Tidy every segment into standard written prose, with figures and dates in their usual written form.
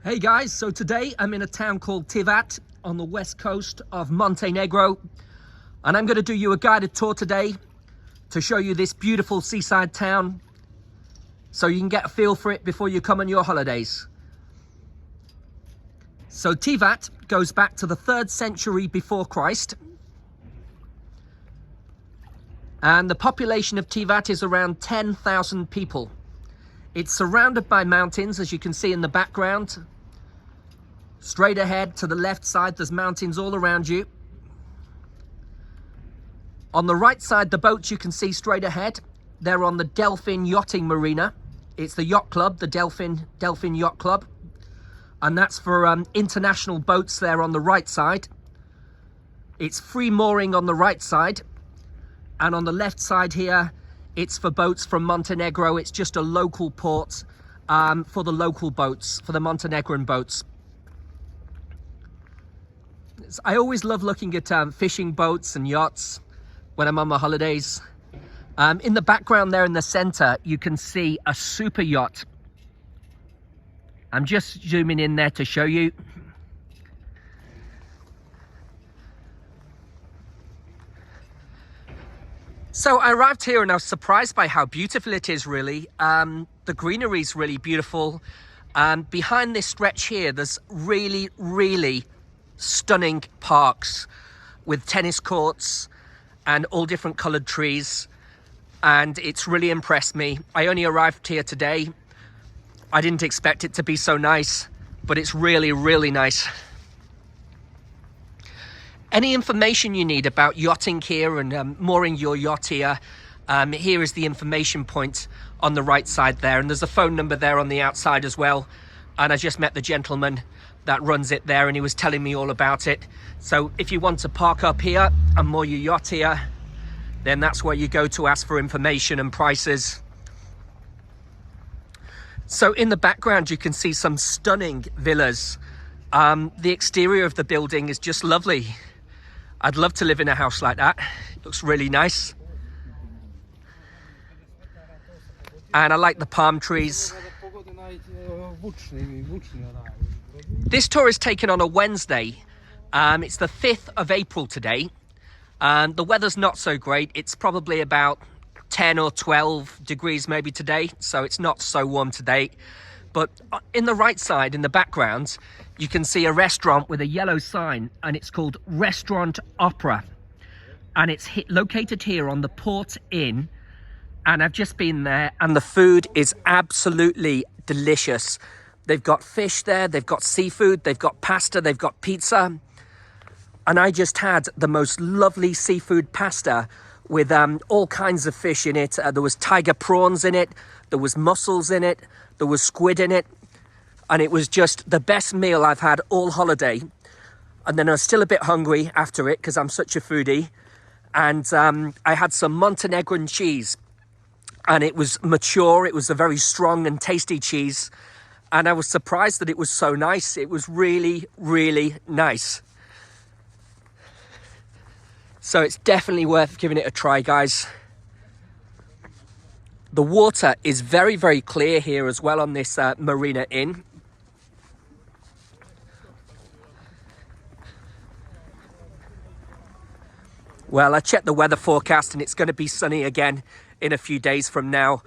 Hey guys, so today I'm in a town called Tivat on the west coast of Montenegro, and I'm going to do you a guided tour today to show you this beautiful seaside town so you can get a feel for it before you come on your holidays. So Tivat goes back to the 3rd century before Christ, and the population of Tivat is around 10,000 people. It's surrounded by mountains, as you can see in the background. Straight ahead to the left side, there's mountains all around you. On the right side, the boats you can see straight ahead, they're on the Delfin Yachting Marina. It's the yacht club, the Delfin Yacht Club. And that's for international boats there on the right side. It's free mooring on the right side. And on the left side here, it's for boats from Montenegro. It's just a local port for the local boats, for the Montenegrin boats. I always love looking at fishing boats and yachts when I'm on my holidays. In the background there in the center, you can see a super yacht. I'm just zooming in there to show you. So I arrived here and I was surprised by how beautiful it is, really. The greenery is really beautiful. Behind this stretch here, there's really stunning parks with tennis courts and all different colored trees, and it's really impressed me. I only arrived here today. I didn't expect it to be so nice, but it's really nice. Any information you need about yachting here and mooring your yacht here, here is the information point on the right side there, and there's a phone number there on the outside as well. And I just met the gentleman that runs it there, and he was telling me all about it. So if you want to park up here and moor your yacht here, then that's where you go to ask for information and prices. So in the background, you can see some stunning villas. The exterior of the building is just lovely. I'd love to live in a house like that. It looks really nice. And I like the palm trees. This tour is taken on a Wednesday. It's the 5th of April today. The weather's not so great. It's probably about 10 or 12 degrees maybe today, so it's not so warm today. But in the right side, in the background, you can see a restaurant with a yellow sign, and it's called Restaurant Opera. And it's located here on the Port Inn. And I've just been there, and the food is absolutely delicious. They've got fish there, they've got seafood, they've got pasta, they've got pizza. And I just had the most lovely seafood pasta with all kinds of fish in it. There was tiger prawns in it, there was mussels in it, there was squid in it. And it was just the best meal I've had all holiday. And then I was still a bit hungry after it because I'm such a foodie. And I had some Montenegrin cheese. And it was mature, it was a very strong and tasty cheese. And I was surprised that it was so nice. It was really nice. So it's definitely worth giving it a try, guys. The water is very clear here as well on this Marina Inn. Well, I checked the weather forecast and it's going to be sunny again in a few days from now.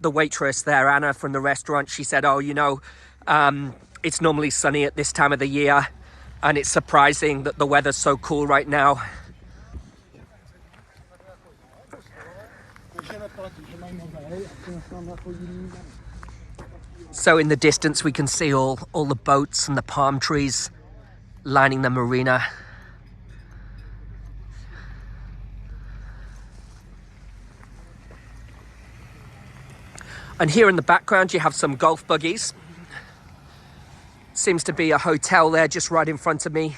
The waitress there, Anna from the restaurant, she said, oh, you know, it's normally sunny at this time of the year, and it's surprising that the weather's so cool right now. So in the distance we can see all the boats and the palm trees lining the marina. And here in the background you have some golf buggies. Seems to be a hotel there just right in front of me.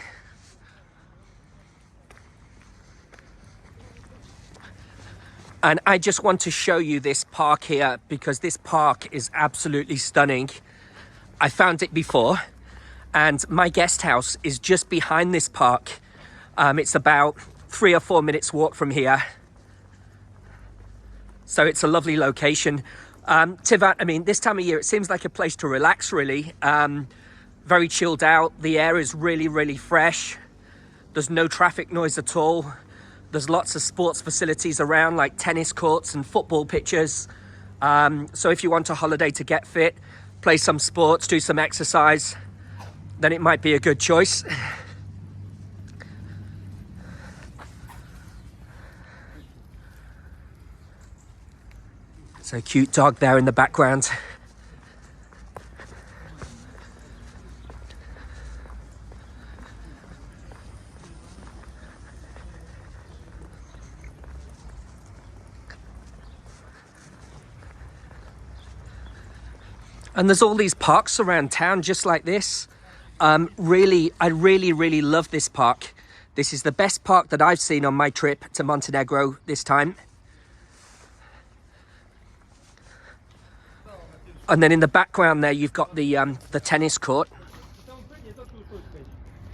And I just want to show you this park here because this park is absolutely stunning. I found it before, and my guest house is just behind this park. It's about 3 or 4 minutes walk from here. So it's a lovely location. Tivat, I mean, this time of year, it seems like a place to relax, really. very chilled out. The air is really, really fresh. There's no traffic noise at all. There's lots of sports facilities around, like tennis courts and football pitches. So if you want a holiday to get fit, play some sports, do some exercise, then it might be a good choice. So cute dog there in the background. And there's all these parks around town just like this. I really love this park. This is the best park that I've seen on my trip to Montenegro this time. And then in the background there, you've got the tennis court.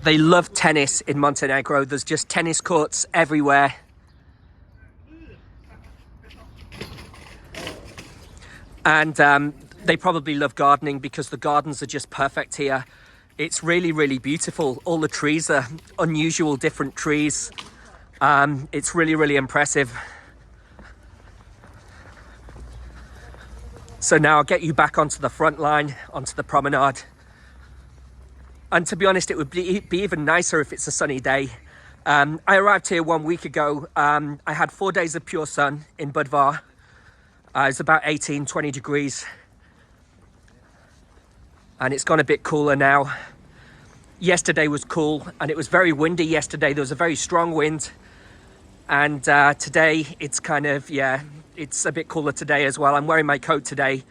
They love tennis in Montenegro. There's just tennis courts everywhere. And they probably love gardening because the gardens are just perfect here. It's really, really beautiful. All the trees are unusual, different trees. It's really, really impressive. So now I'll get you back onto the front line, onto the promenade. And to be honest, it would be even nicer if it's a sunny day. I arrived here 1 week ago. I had 4 days of pure sun in Budvar. It's about 18, 20 degrees. And it's gone a bit cooler now. Yesterday was cool and it was very windy yesterday. There was a very strong wind. And today it's kind of, yeah, it's a bit cooler today as well. I'm wearing my coat today.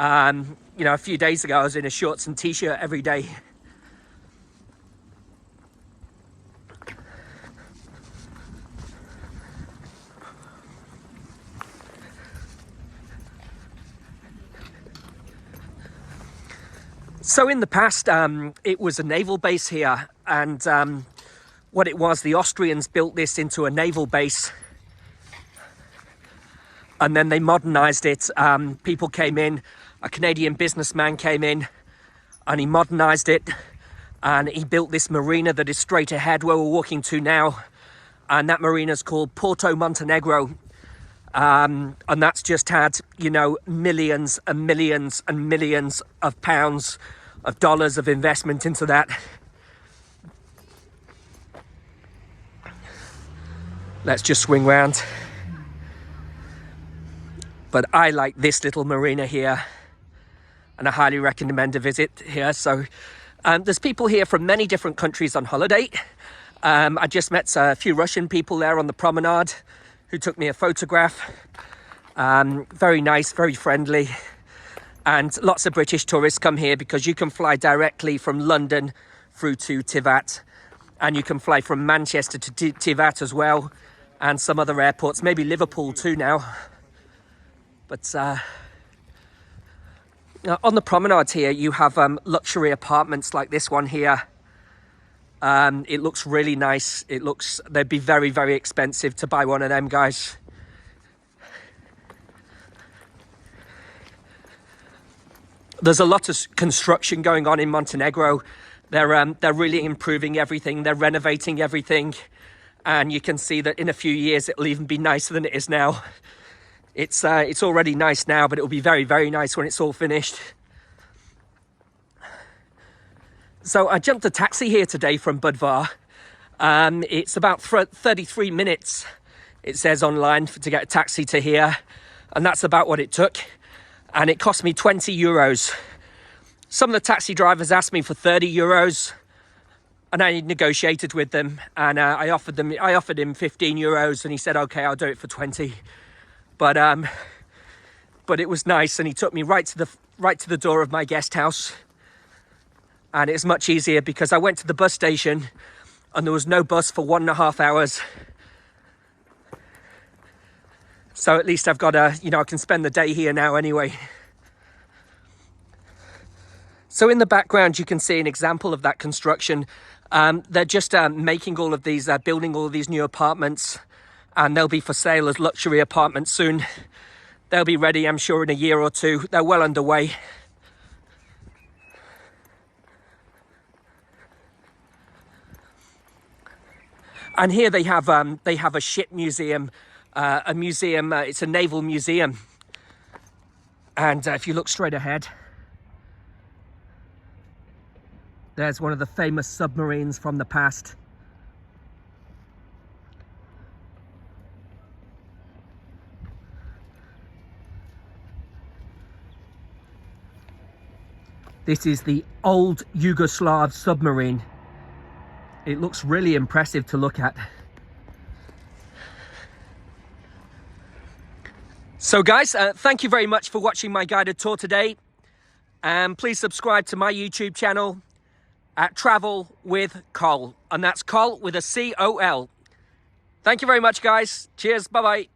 You know, a few days ago I was in a shorts and t-shirt every day. So in the past, it was a naval base here, and what it was, the Austrians built this into a naval base, and then they modernized it. People came in, a Canadian businessman came in, and he modernized it, and he built this marina that is straight ahead where we're walking to now, and that marina is called Porto Montenegro. And that's just had, you know, millions and millions and millions of pounds of dollars of investment into that. Let's just swing round. But I like this little marina here, and I highly recommend a visit here. So there's people here from many different countries on holiday. I just met a few Russian people there on the promenade who took me a photograph. Very nice, very friendly. And lots of British tourists come here because you can fly directly from London through to Tivat. And you can fly from Manchester to Tivat as well. And some other airports, maybe Liverpool too now. But on the promenade here, you have luxury apartments like this one here. It looks really nice. They'd be very, very expensive to buy one of them, guys. There's a lot of construction going on in Montenegro. They're really improving everything. They're renovating everything. And you can see that in a few years, it'll even be nicer than it is now. It's already nice now, but it'll be very, very nice when it's all finished. So I jumped a taxi here today from Budvar. It's about 33 minutes, it says online, to get a taxi to here. And that's about what it took. And it cost me 20 euros. Some of the taxi drivers asked me for 30 euros. And I negotiated with them. And I offered him 15 euros. And he said, okay, I'll do it for 20. But it was nice. And he took me right to the door of my guest house. And it's much easier because I went to the bus station and there was no bus for 1.5 hours. So at least I've got I can spend the day here now anyway. So in the background, you can see an example of that construction. They're just making all of these, building all of these new apartments, and they'll be for sale as luxury apartments soon. They'll be ready, I'm sure, in a year or two. They're well underway. And here they have a ship museum, a museum. It's a naval museum. And if you look straight ahead, there's one of the famous submarines from the past. This is the old Yugoslav submarine. It looks really impressive to look at. So guys, thank you very much for watching my guided tour today. And please subscribe to my YouTube channel at Travel with Col. And that's Col with a C-O-L. Thank you very much, guys. Cheers. Bye-bye.